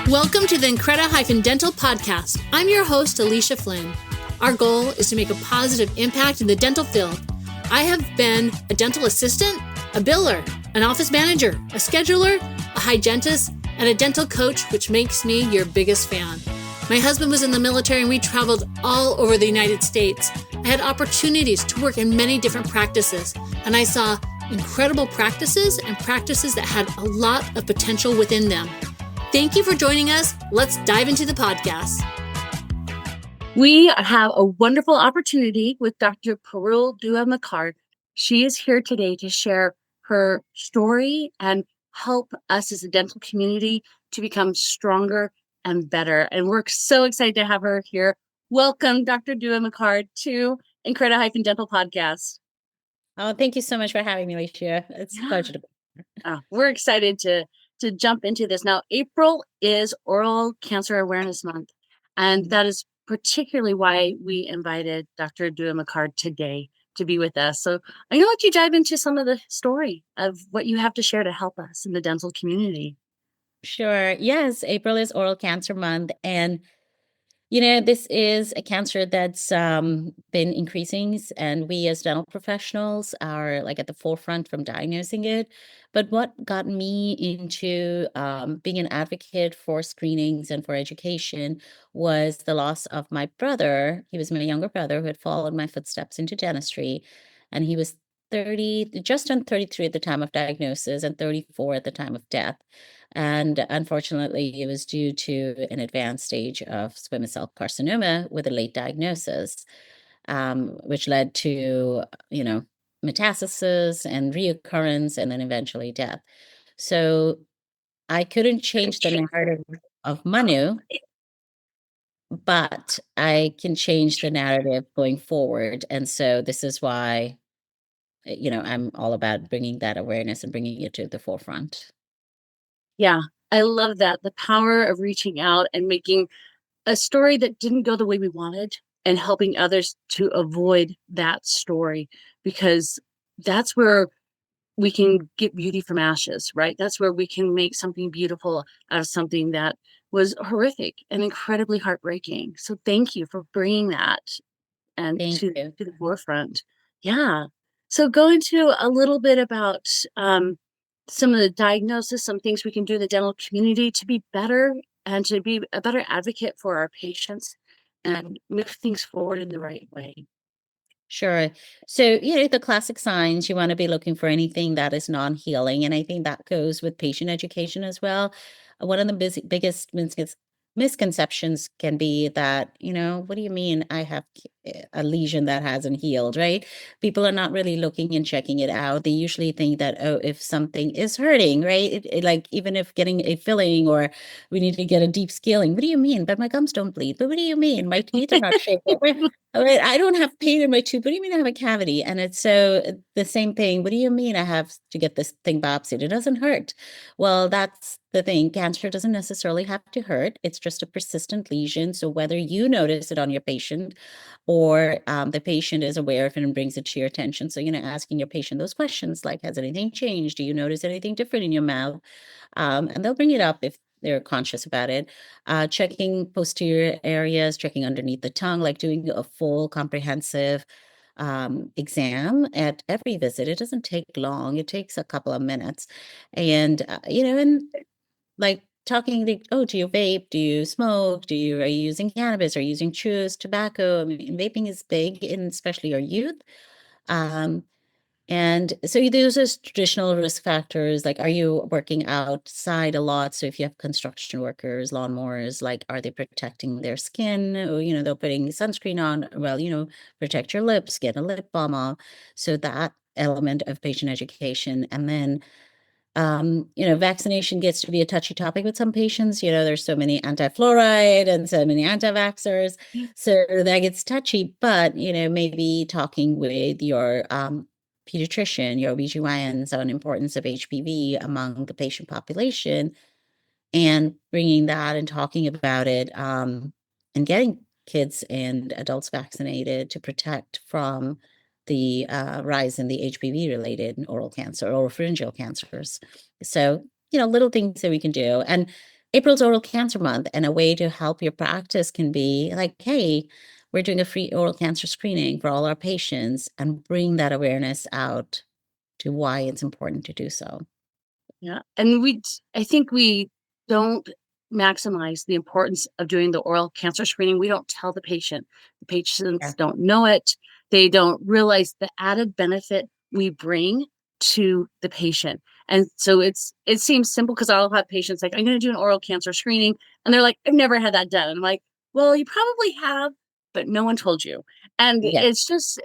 Welcome to the Increda-dental podcast. I'm your host, Alicia Flynn. Our goal is to make a positive impact in the dental field. I have been a dental assistant, a biller, an office manager, a scheduler, a hygienist, and a dental coach, which makes me your biggest fan. My husband was in the military and we traveled all over the United States. I had opportunities to work in many different practices, and I saw incredible practices and practices that had a lot of potential within them. Thank you for joining us. Let's dive into the podcast. We have a wonderful opportunity with Dr. Parul Dua Makkar. She is here today to share her story and help us as a dental community to become stronger and better. And we're so excited to have her here. Welcome, Dr. Dua Makkar, to Increda-dental podcast. Oh, thank you so much for having me, Alicia. It's a pleasure to be here. We're excited to jump into this. Now, April is Oral Cancer Awareness Month, and that is particularly why we invited Dr. Dua Makkar today to be with us. So I'm going to let you dive into some of the story of what you have to share to help us in the dental community. Sure. Yes, April is Oral Cancer Month, and this is a cancer that's been increasing, and we as dental professionals are like at the forefront from diagnosing it. But what got me into being an advocate for screenings and for education was the loss of my brother. He was my younger brother who had followed my footsteps into dentistry, and he was 30, just turned 33 at the time of diagnosis and 34 at the time of death. And unfortunately, it was due to an advanced stage of squamous cell carcinoma with a late diagnosis, which led to, metastasis and reoccurrence and then eventually death. So I couldn't change the narrative of Manu, but I can change the narrative going forward. And so this is why, I'm all about bringing that awareness and bringing it to the forefront. Yeah, I love that. The power of reaching out and making a story that didn't go the way we wanted and helping others to avoid that story, because that's where we can get beauty from ashes, right? That's where we can make something beautiful out of something that was horrific and incredibly heartbreaking. So thank you for bringing that and to the forefront. Yeah. So go into a little bit about some of the diagnosis, some things we can do in the dental community to be better and to be a better advocate for our patients and move things forward in the right way. Sure. So, the classic signs, you want to be looking for anything that is non-healing. And I think that goes with patient education as well. One of the biggest misconceptions can be that, what do you mean I have a lesion that hasn't healed, right? People are not really looking and checking it out. They usually think that, oh, if something is hurting, right? Like even if getting a filling or we need to get a deep scaling, what do you mean? But my gums don't bleed. But what do you mean? My teeth are not shaking. I don't have pain in my tooth. What do you mean I have a cavity? And it's so the same thing. What do you mean I have to get this thing biopsied? It doesn't hurt. Well, that's the thing. Cancer doesn't necessarily have to hurt. It's just a persistent lesion. So whether you notice it on your patient or the patient is aware of it and brings it to your attention. So, asking your patient those questions like, has anything changed? Do you notice anything different in your mouth? And they'll bring it up if they're conscious about it. Checking posterior areas, checking underneath the tongue, like doing a full comprehensive exam at every visit. It doesn't take long. It takes a couple of minutes. And, and like talking, do you vape? Do you smoke? are you using cannabis? Are you using chews, tobacco? I mean, vaping is big in especially our youth. And so those are traditional risk factors. Like, are you working outside a lot? So if you have construction workers, lawnmowers, like, are they protecting their skin? Or, they're putting sunscreen on. Well, protect your lips, get a lip balm on. So that element of patient education. And then, vaccination gets to be a touchy topic with some patients. There's so many anti-fluoride and so many anti-vaxxers. So that gets touchy, but, maybe talking with your pediatrician, your OBGYNs on importance of HPV among the patient population and bringing that and talking about it and getting kids and adults vaccinated to protect from the rise in the HPV-related oral cancer, oropharyngeal cancers. So, little things that we can do. And April's Oral Cancer Month, and a way to help your practice can be like, hey, we're doing a free oral cancer screening for all our patients, and bring that awareness out to why it's important to do so. Yeah. And I think we don't maximize the importance of doing the oral cancer screening. We don't tell the patient. The patients don't know it. They don't realize the added benefit we bring to the patient. And so it seems simple because I'll have patients like, I'm going to do an oral cancer screening. And they're like, I've never had that done. And I'm like, well, you probably have, but no one told you. And it's just,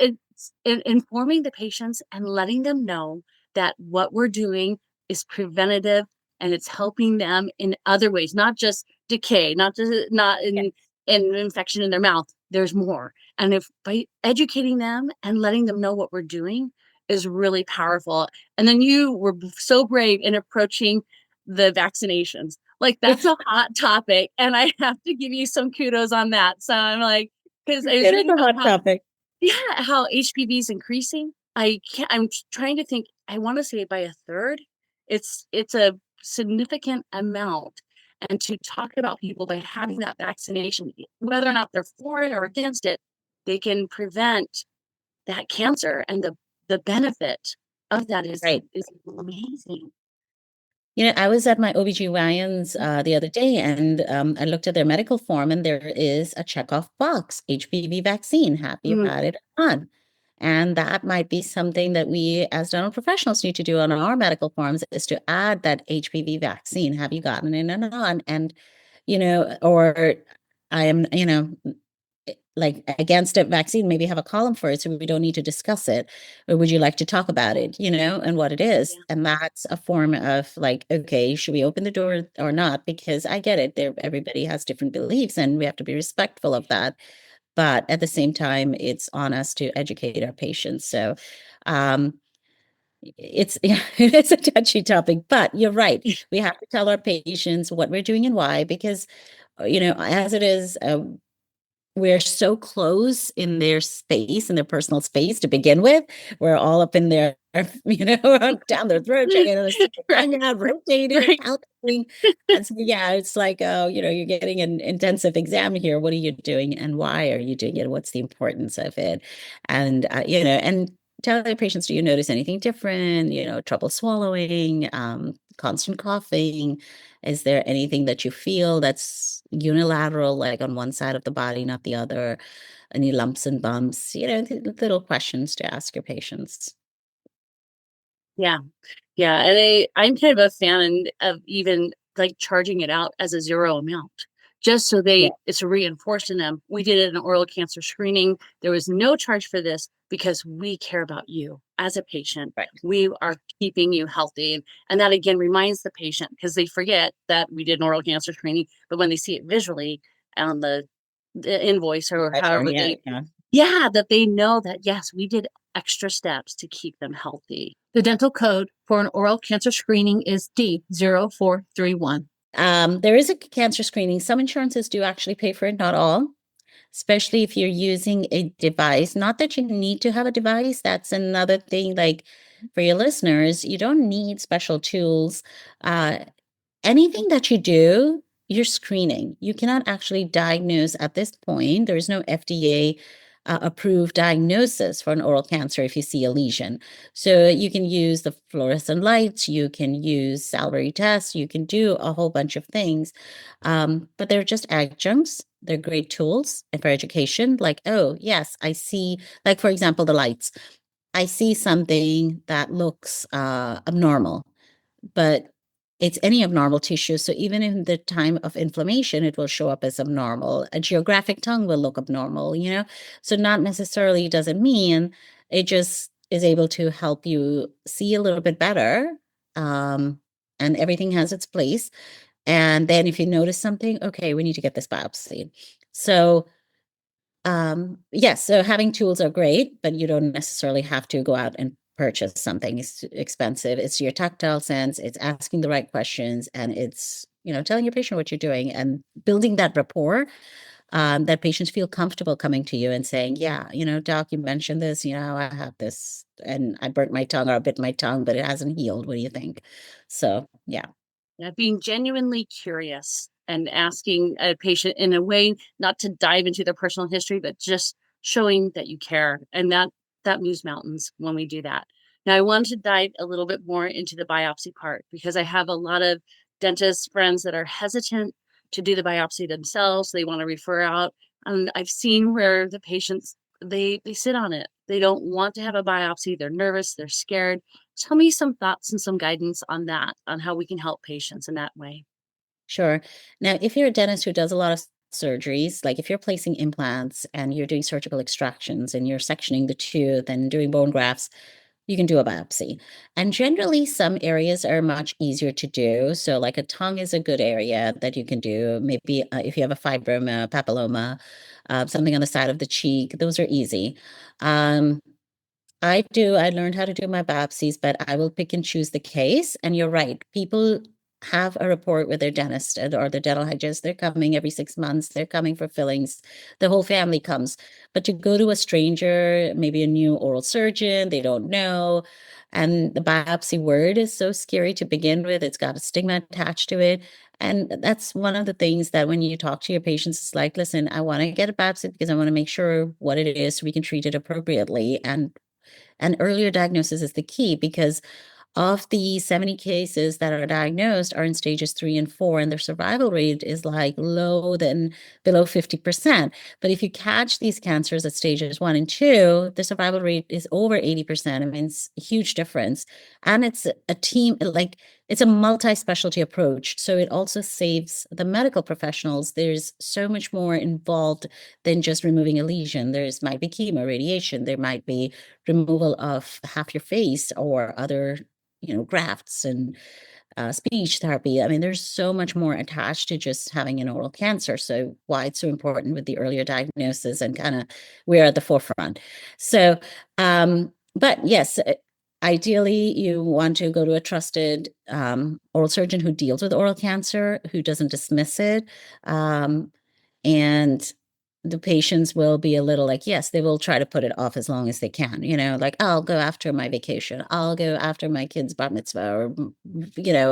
informing the patients and letting them know that what we're doing is preventative, and it's helping them in other ways, not just decay, not in infection in their mouth. There's more. And if by educating them and letting them know what we're doing is really powerful. And then you were so brave in approaching the vaccinations. Like, that's a hot topic, and I have to give you some kudos on that. So I'm like, because it is a hot topic. Yeah, how HPV is increasing. I'm trying to think. I want to say by a third. It's a significant amount. And to talk about people by having that vaccination, whether or not they're for it or against it, they can prevent that cancer, and the benefit of that is amazing. You know, I was at my OBGYN's the other day, and I looked at their medical form, and there is a checkoff box, HPV vaccine. Have you had it on? And that might be something that we as dental professionals need to do on our medical forms, is to add that HPV vaccine. Have you gotten it and on? And, you know, or I am, you know, like against a vaccine, maybe have a column for it so we don't need to discuss it. Or would you like to talk about it, you know, and what it is? Yeah. And that's a form of like, okay, should we open the door or not? Because I get it, there everybody has different beliefs, and we have to be respectful of that. But at the same time, it's on us to educate our patients. So it's it's a touchy topic, but you're right. We have to tell our patients what we're doing and why, because you know, as it is, we're so close in their space, in their personal space to begin with. We're all up in their, you know, down their throat, checking on the out, rotating, palpating. And so, yeah, it's like, oh, you know, you're getting an intensive exam here. What are you doing, and why are you doing it? What's the importance of it? And, you know, and tell the patients, do you notice anything different? You know, trouble swallowing, constant coughing? Is there anything that you feel that's unilateral, like on one side of the body, not the other? Any lumps and bumps? You know, little questions to ask your patients. Yeah. Yeah. And I'm kind of a fan of even like charging it out as a zero amount, just so it's reinforced in them. We did an oral cancer screening. There was no charge for this because we care about you as a patient. Right. We are keeping you healthy. And that again reminds the patient, because they forget that we did an oral cancer screening, but when they see it visually on the invoice or however that they know that, yes, we did extra steps to keep them healthy. The dental code for an oral cancer screening is D0431. There is a cancer screening. Some insurances do actually pay for it, not all, especially if you're using a device. Not that you need to have a device. That's another thing. Like, for your listeners, you don't need special tools. Anything that you do, you're screening. You cannot actually diagnose at this point. There is no FDA approved diagnosis for an oral cancer if you see a lesion. So you can use the fluorescent lights, you can use salivary tests, you can do a whole bunch of things. But they're just adjuncts. They're great tools for education. Like, oh, yes, I see, like, for example, the lights. I see something that looks abnormal, but it's any abnormal tissue. So even in the time of inflammation, it will show up as abnormal. A geographic tongue will look abnormal, you know? So not necessarily doesn't mean, it just is able to help you see a little bit better. And everything has its place. And then if you notice something, okay, we need to get this biopsy. So yes, so having tools are great, but you don't necessarily have to go out and purchase something. It's expensive. It's your tactile sense, it's asking the right questions, and it's, you know, telling your patient what you're doing and building that rapport, that patients feel comfortable coming to you and saying, yeah, you know, doc, you mentioned this, you know, I have this and I burnt my tongue or I bit my tongue, but it hasn't healed. What do you think? So, yeah. Yeah, being genuinely curious and asking a patient in a way not to dive into their personal history, but just showing that you care. And that moves mountains when we do that. Now, I wanted to dive a little bit more into the biopsy part because I have a lot of dentist friends that are hesitant to do the biopsy themselves. They want to refer out. And I've seen where the patients they sit on it. They don't want to have a biopsy. They're nervous. They're scared. Tell me some thoughts and some guidance on that, on how we can help patients in that way. Sure. Now, if you're a dentist who does a lot of surgeries, like if you're placing implants and you're doing surgical extractions and you're sectioning the tooth and doing bone grafts, you can do a biopsy. And generally, some areas are much easier to do. So, like a tongue is a good area that you can do. Maybe if you have a fibroma, papilloma, something on the side of the cheek, those are easy. Um, I learned how to do my biopsies, but I will pick and choose the case. And you're right. People have a report with their dentist or their dental hygienist. They're coming every 6 months. They're coming for fillings. The whole family comes. But to go to a stranger, maybe a new oral surgeon, they don't know. And the biopsy word is so scary to begin with. It's got a stigma attached to it. And that's one of the things that when you talk to your patients, it's like, listen, I want to get a biopsy because I want to make sure what it is so we can treat it appropriately. And earlier diagnosis is the key because of the 70 cases that are diagnosed are in stages 3 and 4, and their survival rate is like low than below 50%. But if you catch these cancers at stages 1 and 2, the survival rate is over 80%. I mean, it's a huge difference. And it's a team, like it's a multi-specialty approach. So it also saves the medical professionals. There's so much more involved than just removing a lesion. There's might be chemo, radiation, there might be removal of half your face or other grafts and speech therapy. I mean, there's so much more attached to just having an oral cancer. So why it's so important with the earlier diagnosis and kind of we're at the forefront. So, but yes, ideally you want to go to a trusted oral surgeon who deals with oral cancer, who doesn't dismiss it. And the patients will be a little like, yes, they will try to put it off as long as they can, like I'll go after my vacation. I'll go after my kid's bar mitzvah or,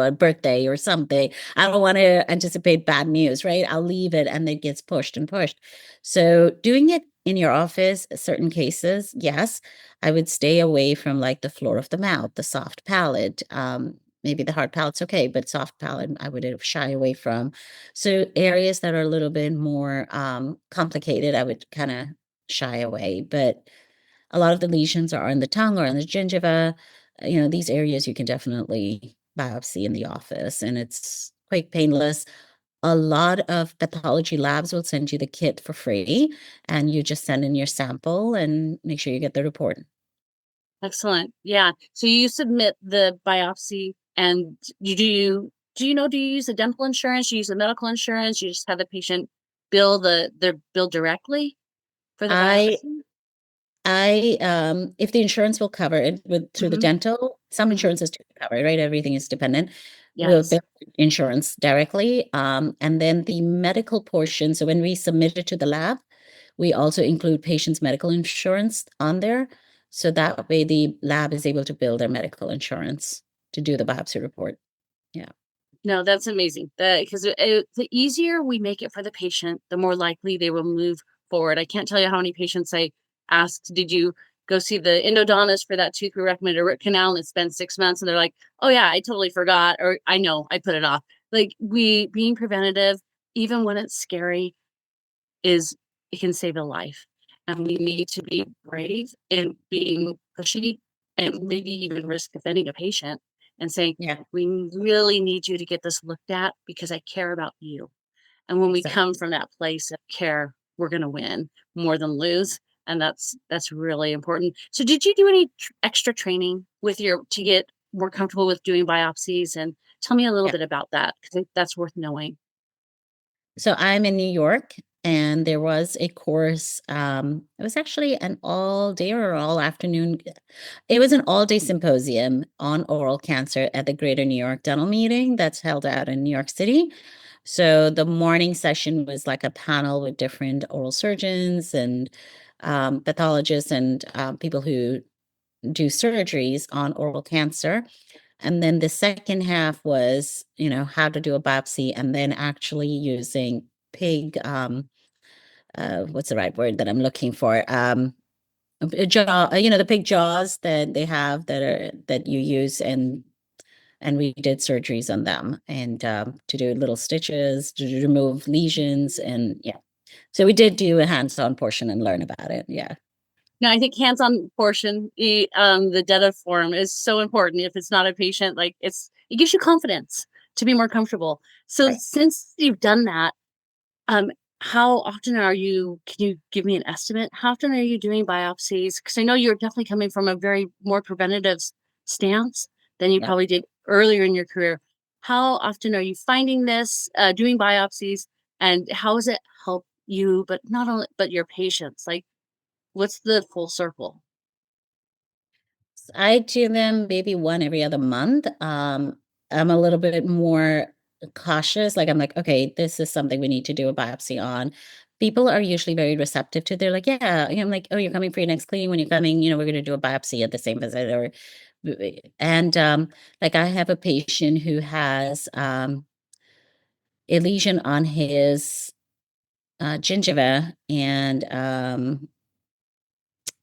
a birthday or something. I don't want to anticipate bad news, right? I'll leave it and it gets pushed and pushed. So doing it in your office, certain cases, yes, I would stay away from like the floor of the mouth, the soft palate. Maybe the hard palate's okay, but soft palate I would shy away from. So areas that are a little bit more complicated, I would kind of shy away. But a lot of the lesions are on the tongue or on the gingiva. These areas you can definitely biopsy in the office, and it's quite painless. A lot of pathology labs will send you the kit for free, and you just send in your sample and make sure you get the report. Excellent. Yeah. So you submit the biopsy and do you use the dental insurance? Do you use the medical insurance? You just have the patient bill their bill directly for the I biopsy? if the insurance will cover it through the Mhm. dental, some Mhm. insurances do cover it, right? Everything is dependent. We'll Yes. bill insurance directly. And then the medical portion. So when we submit it to the lab, we also include patient's medical insurance on there. So that way the lab is able to bill their medical insurance to do the biopsy report. Yeah. No, that's amazing. Because the easier we make it for the patient, the more likely they will move forward. I can't tell you how many patients I asked, "Did you go see the endodontist for that tooth we recommended a root canal?" And it's been 6 months, and they're like, "Oh yeah, I totally forgot," or "I know, I put it off." Like we being preventative, even when it's scary, is it can save a life. And we need to be brave in being pushy and maybe even risk offending a patient and saying, Yeah. we really need you to get this looked at because I care about you. And when we Exactly. come from that place of care, we're going to win more than lose. And that's really important. So did you do any extra training with your to get more comfortable with doing biopsies? And tell me a little Yeah. bit about that because that's worth knowing. So I'm in New York, and there was a course. It was actually an all day or all afternoon. It was an all day symposium on oral cancer at the Greater New York Dental Meeting that's held out in New York City. So the morning session was like a panel with different oral surgeons and pathologists and people who do surgeries on oral cancer. And then the second half was, how to do a biopsy, and then actually using pig, what's the right word that I'm looking for? A jaw, the pig jaws that they have that you use, and we did surgeries on them, and to do little stitches to remove lesions, and yeah. So we did do a hands-on portion and learn about it. Yeah. Now, I think hands-on portion, the data form is so important. If it's not a patient, like it gives you confidence to be more comfortable. So Right. since you've done that, how often can you give me an estimate? How often are you doing biopsies? Because I know you're definitely coming from a very more preventative stance than you Yeah. probably did earlier in your career. How often are you finding this, doing biopsies, and how has it helped you, but not only, but your patients? Like, what's the full circle? I do them maybe one every other month. I'm a little bit more cautious. Like I'm like, okay, this is something we need to do a biopsy on. People are usually very receptive to. They're like, yeah. I'm like, oh, you're coming for your next cleaning. When you're coming, we're going to do a biopsy at the same visit. And like I have a patient who has a lesion on his gingiva, and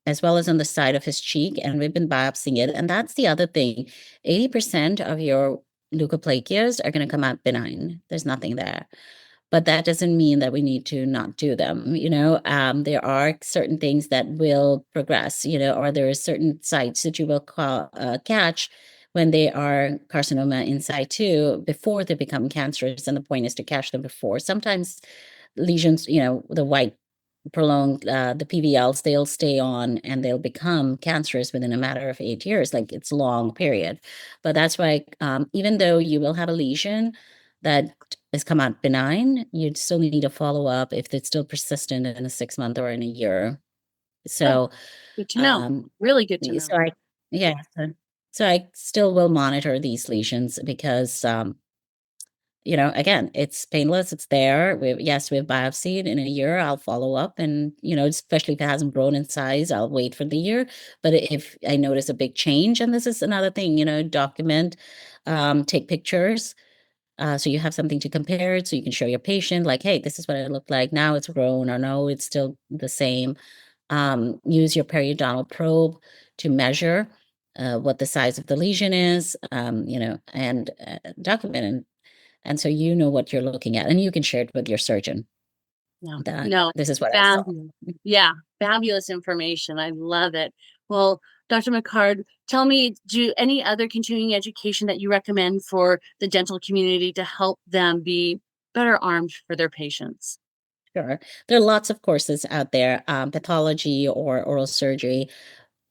as well as on the side of his cheek, and we've been biopsying it. And that's the other thing. 80% of your leukoplakias are going to come out benign. There's nothing there. But that doesn't mean that we need to not do them. There are certain things that will progress, or there are certain sites that you will catch when they are carcinoma in situ before they become cancerous. And the point is to catch them before. Sometimes lesions, the white prolonged, the PVLs, they'll stay on and they'll become cancerous within a matter of 8 years. Like it's a long period. But that's why, even though you will have a lesion that has come out benign, you'd still need to follow up if it's still persistent in a 6 month or in a year. Oh, So, good to know. Really good to know. so yeah, so I still will monitor these lesions because, again, it's painless. It's there. Yes, we have biopsied in a year. I'll follow up, and especially if it hasn't grown in size, I'll wait for the year. But if I notice a big change, and this is another thing, document, take pictures, so you have something to compare it, so you can show your patient, like, hey, this is what it looked like. Now it's grown, or no, it's still the same. Use your periodontal probe to measure what the size of the lesion is, and document it. And so you know what you're looking at, and you can share it with your surgeon No, that no, this is what I saw. fabulous. Yeah, fabulous information. I love it. Well, Dr. McCard, tell me, do any other continuing education that you recommend for the dental community to help them be better armed for their patients? Sure. There are lots of courses out there, pathology or oral surgery,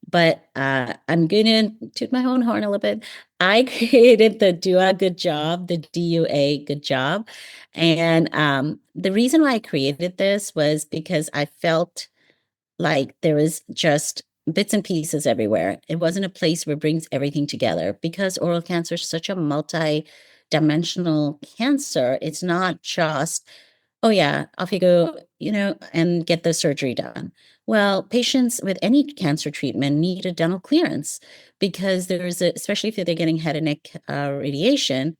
but I'm going to toot my own horn a little bit. I created the DUA Good Job, the DUA Good Job. And the reason why I created this was because I felt like there was just bits and pieces everywhere. It wasn't a place where it brings everything together, because oral cancer is such a multi-dimensional cancer. It's not just, oh yeah, off you go, and get the surgery done. Well, patients with any cancer treatment need a dental clearance, because especially if they're getting head and neck radiation,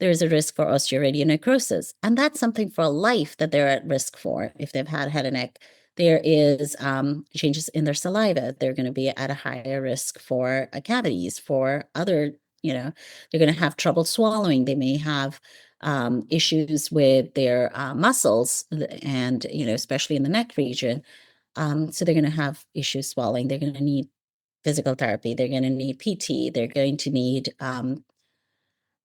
there's a risk for osteoradionecrosis. And that's something for life that they're at risk for if they've had head and neck. There is changes in their saliva. They're going to be at a higher risk for cavities, for other, they're going to have trouble swallowing. They may have issues with their muscles, and, especially in the neck region. So they're going to have issues swallowing. They're going to need physical therapy. They're going to need PT. They're going to need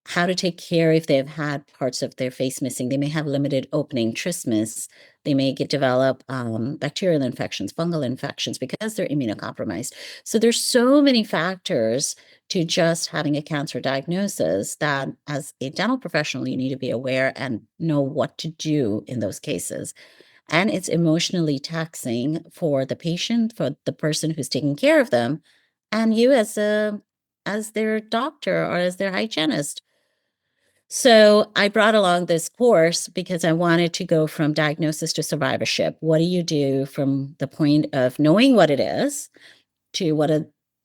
how to take care if they've had parts of their face missing. They may have limited opening, trismus. They may develop bacterial infections, fungal infections, because they're immunocompromised. So there's so many factors to just having a cancer diagnosis that, as a dental professional, you need to be aware and know what to do in those cases. And it's emotionally taxing for the patient, for the person who's taking care of them, and you as their doctor or as their hygienist. So I brought along this course because I wanted to go from diagnosis to survivorship. What do you do from the point of knowing what it is to what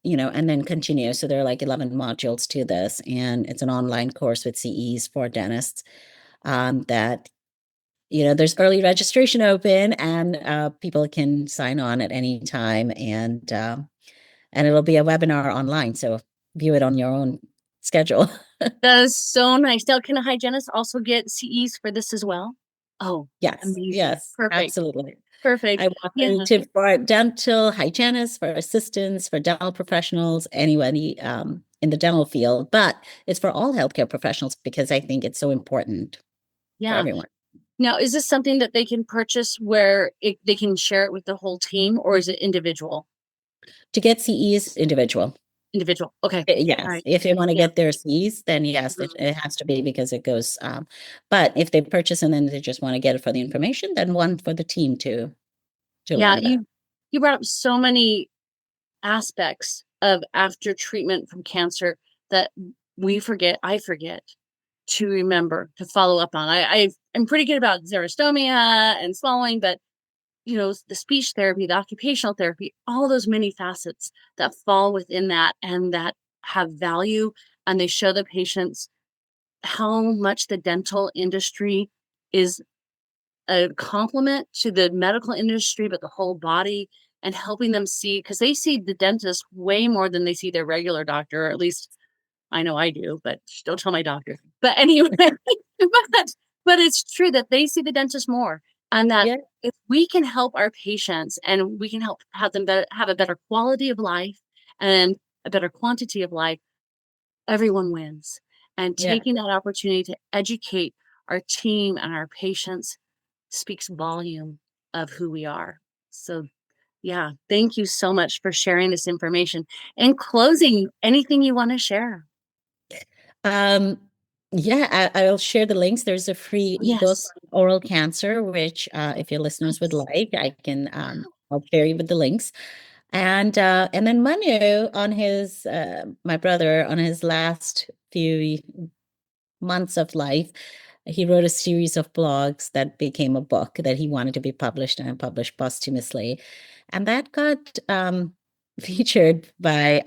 and then continue. So there are like 11 modules to this, and it's an online course with CEs for dentists that, there's early registration open, and people can sign on at any time, and it'll be a webinar online. So view it on your own schedule. That is so nice. Now, can a hygienist also get CEs for this as well? Oh, Yes, amazing. yes, Perfect. absolutely. Perfect. I want Yeah. them for dental hygienists, for assistants, for dental professionals, anybody in the dental field, but it's for all healthcare professionals because I think it's so important for Yeah. everyone. Now, is this something that they can purchase where they can share it with the whole team, or is it individual? To get CEs, individual. Individual. Okay. Yes, All right. if they want to Yeah. get their Cs, then yes, Mhm. it has to be because it goes. But if they purchase and then they just want to get it for the information, then one for the team to Yeah, learn that. you brought up so many aspects of after treatment from cancer that I forget to remember to follow up on. I'm pretty good about xerostomia and swallowing, but the speech therapy, the occupational therapy, all those many facets that fall within that and that have value, and they show the patients how much the dental industry is a complement to the medical industry, but the whole body, and helping them see, because they see the dentist way more than they see their regular doctor, or at least I know I do, but don't tell my doctor. But anyway, but it's true that they see the dentist more, and that Yeah, if we can help our patients and we can help have them have a better quality of life and a better quantity of life, everyone wins. And yeah. taking that opportunity to educate our team and our patients speaks volume of who we are. So, yeah, thank you so much for sharing this information. In closing, anything you want to share? Um, yeah, I'll share the links. There's a free ebook Yes. on oral cancer, which if your listeners would like, I can I'll share you with the links. And then Manu on his my brother on his last few months of life, he wrote a series of blogs that became a book that he wanted to be published and published posthumously. And that got featured by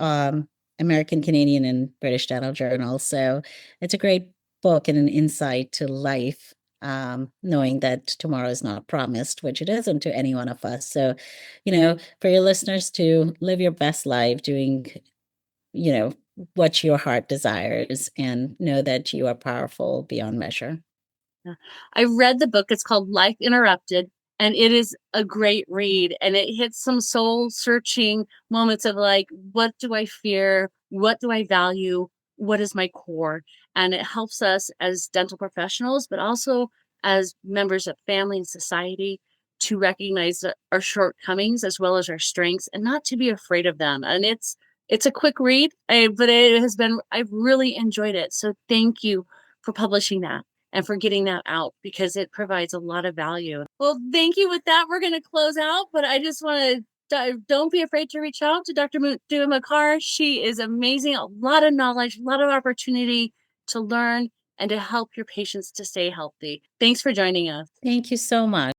American, Canadian, and British dental journals. So it's a great book and an insight to life, knowing that tomorrow is not promised, which it isn't to any one of us. So, for your listeners to live your best life doing, what your heart desires and know that you are powerful beyond measure. Yeah. I read the book. It's called Life Interrupted, and it is a great read. And it hits some soul searching moments of like, what do I fear? What do I value? What is my core? And it helps us as dental professionals, but also as members of family and society to recognize our shortcomings as well as our strengths and not to be afraid of them. And it's a quick read, but I've really enjoyed it. So thank you for publishing that and for getting that out because it provides a lot of value. Well, thank you. With that, we're going to close out, but I just want to don't be afraid to reach out to Dr. Dua Makkar. She is amazing, a lot of knowledge, a lot of opportunity to learn and to help your patients to stay healthy. Thanks for joining us. Thank you so much.